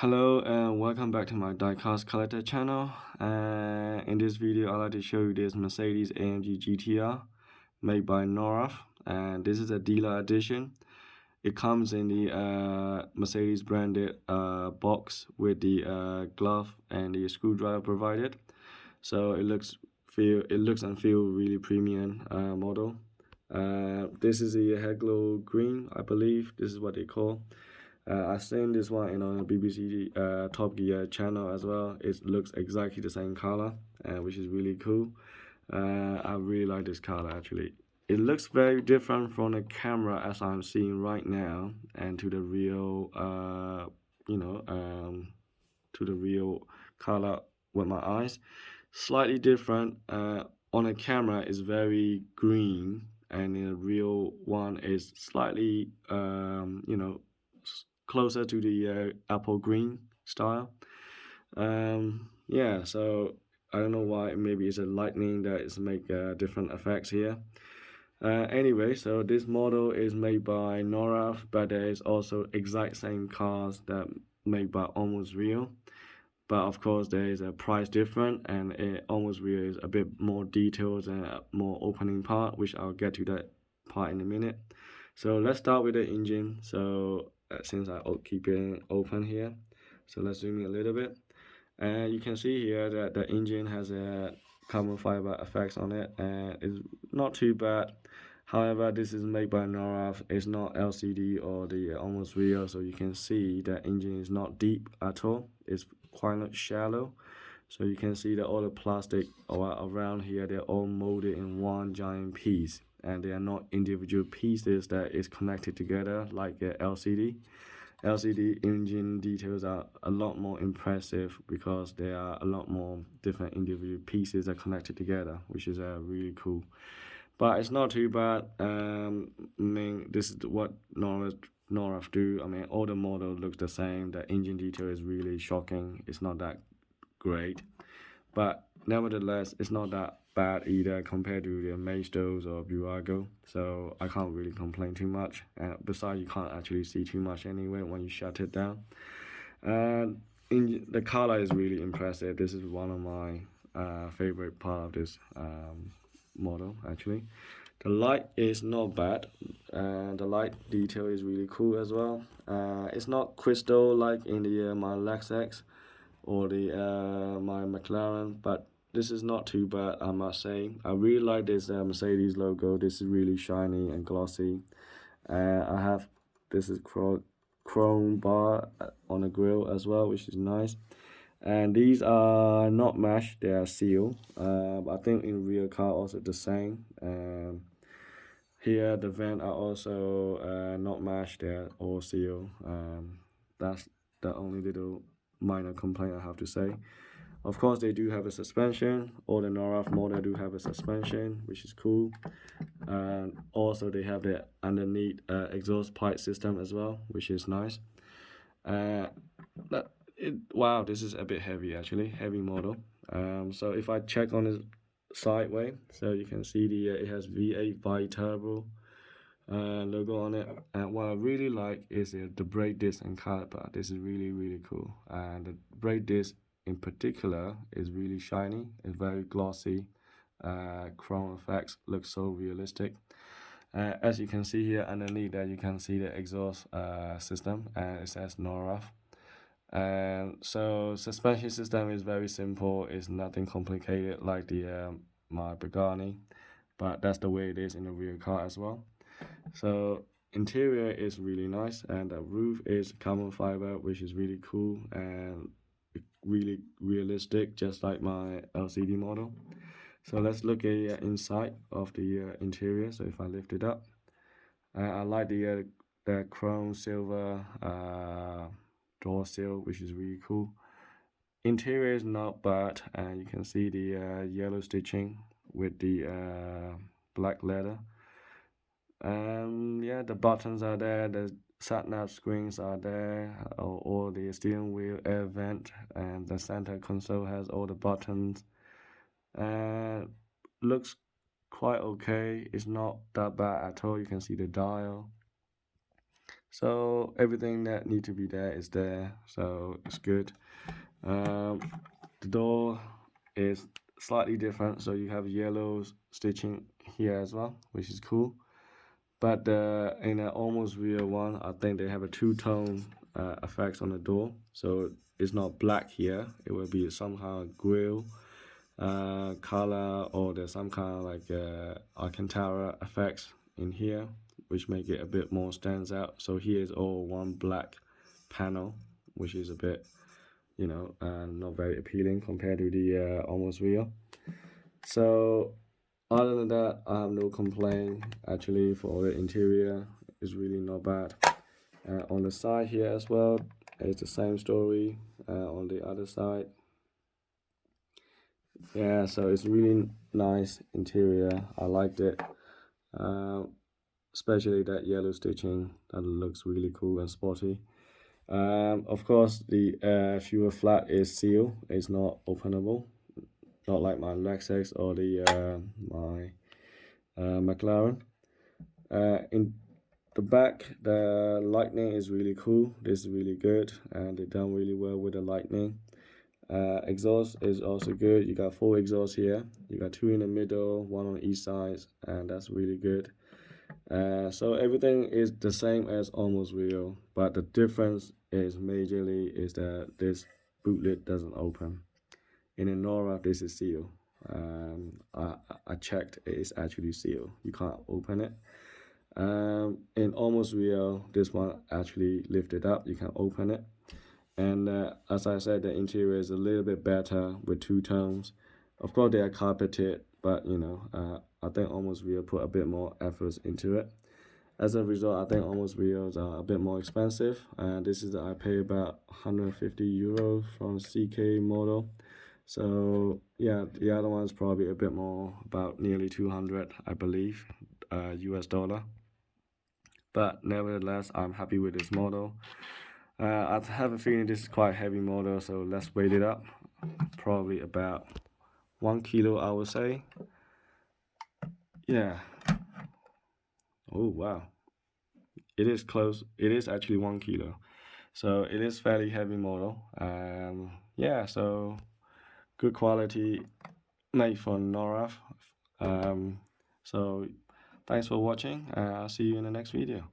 Hello and welcome back to my Diecast collector channel. In this video, I'd like to show you this Mercedes AMG GTR made by Norev, and this is a dealer edition. It comes in the Mercedes branded box with the glove and the screwdriver provided. So it looks and feel really premium model. This is the Hello Green, I believe. This is what they call. I've seen this one on a BBC Top Gear channel as well. It looks exactly the same color, which is really cool. I really like this color actually. It looks very different from the camera as I'm seeing right now, and to the real, to the real color with my eyes. Slightly different. On a camera, is very green, and in a real one is slightly, closer to the apple green style. Yeah, so I don't know why. Maybe it's a lightning that is make different effects here. Anyway, so this model is made by Norev, but there is also exact same cars that made by Almost Real. But of course, there is a price difference, and Almost Real is a bit more details and more opening part, which I'll get to that part in a minute. So let's start with the engine. So since I keep it open here, so let's zoom in a little bit, and you can see here that the engine has a carbon fiber effects on it, and it's not too bad. However, this is made by Norev. It's not LCD or the Almost Real, so you can see that engine is not deep at all. It's quite shallow. So you can see that all the plastic around here, they're all molded in one giant piece, and they are not individual pieces that is connected together like a LCD. LCD engine details are a lot more impressive because there are a lot more different individual pieces that are connected together, which is really cool. But it's not too bad. I mean, this is what Norev do. I mean, all the model looks the same. The engine detail is really shocking. It's not that great, but nevertheless, it's not that bad either compared to the Maistos or Bburago. So I can't really complain too much. And besides, you can't actually see too much anyway when you shut it down. And the color is really impressive. This is one of my favorite part of this model actually. The light is not bad, and the light detail is really cool as well. It's not crystal like in the my Lexus or the my McLaren, but this is not too bad, I must say. I really like this Mercedes logo. This is really shiny and glossy. I have this is chrome bar on the grill as well, which is nice. And these are not mesh, they are seal. I think in real car also the same. Here the vent are also not mesh, they're all seal. That's the only little minor complaint I have to say. Of course, they do have a suspension. All the Norev model do have a suspension, which is cool. And also they have the underneath exhaust pipe system as well, which is nice. Wow, this is a bit heavy actually, heavy model. So if I check on the sideway, so you can see the it has V8 bi-turbo logo on it. And what I really like is the brake disc and caliper. This is really cool. And the brake disc in particular is really shiny. It's very glossy. Chrome effects look so realistic. As you can see here underneath that, you can see the exhaust system, and it says Norev. And so suspension system is very simple. It's nothing complicated like the my Pagani, but that's the way it is in the real car as well. So interior is really nice, and the roof is carbon fiber, which is really cool and really realistic, just like my LCD model. So let's look at inside of the interior. So if I lift it up, I like the chrome silver door seal, which is really cool. Interior is not bad, and you can see the yellow stitching with the black leather. Yeah, the buttons are there, the sat-nav screens are there, all the steering wheel air vent, and the center console has all the buttons. Looks quite okay. It's not that bad at all. You can see the dial. So everything that need to be there is there, so it's good. The door is slightly different, so you have yellow stitching here as well, which is cool. But in an almost real one, I think they have a two-tone effect on the door, so it's not black here. It will be somehow grill color, or there's some kind of like Alcantara effects in here, which make it a bit more stands out. So here is all one black panel, which is a bit, not very appealing compared to the almost real. So other than that, I have no complaint. Actually, for the interior, it's really not bad. On the side here as well, it's the same story. On the other side, yeah, so it's really nice interior. I liked it, especially that yellow stitching. That looks really cool and sporty. Of course, the fuel flat is sealed. It's not openable, not like my Lexus or my McLaren. In the back, the lightning is really cool. This is really good, and they done really well with the lightning. Exhaust is also good. You got 4 exhausts here. You got 2 in the middle, 1 on each side, and that's really good. So everything is the same as almost real, but the difference is majorly is that this boot lid doesn't open. In a Norev, this is sealed. I checked, it is actually sealed. You can't open it. In almost real, this one actually lifted up. You can open it. And as I said, the interior is a little bit better with 2 tones. Of course, they are carpeted, but I think almost real put a bit more efforts into it. As a result, I think almost reals are a bit more expensive. This is I pay about 150 euros from CK model. So yeah, the other one's probably a bit more, about nearly 200, I believe, US dollar. But nevertheless, I'm happy with this model. I have a feeling this is quite a heavy model, so let's weight it up. Probably about 1 kilo, I would say. Yeah. Oh wow. It is close. It is actually 1 kilo. So it is fairly heavy model. Yeah, so good quality, made for Norev. So thanks for watching. I'll see you in the next video.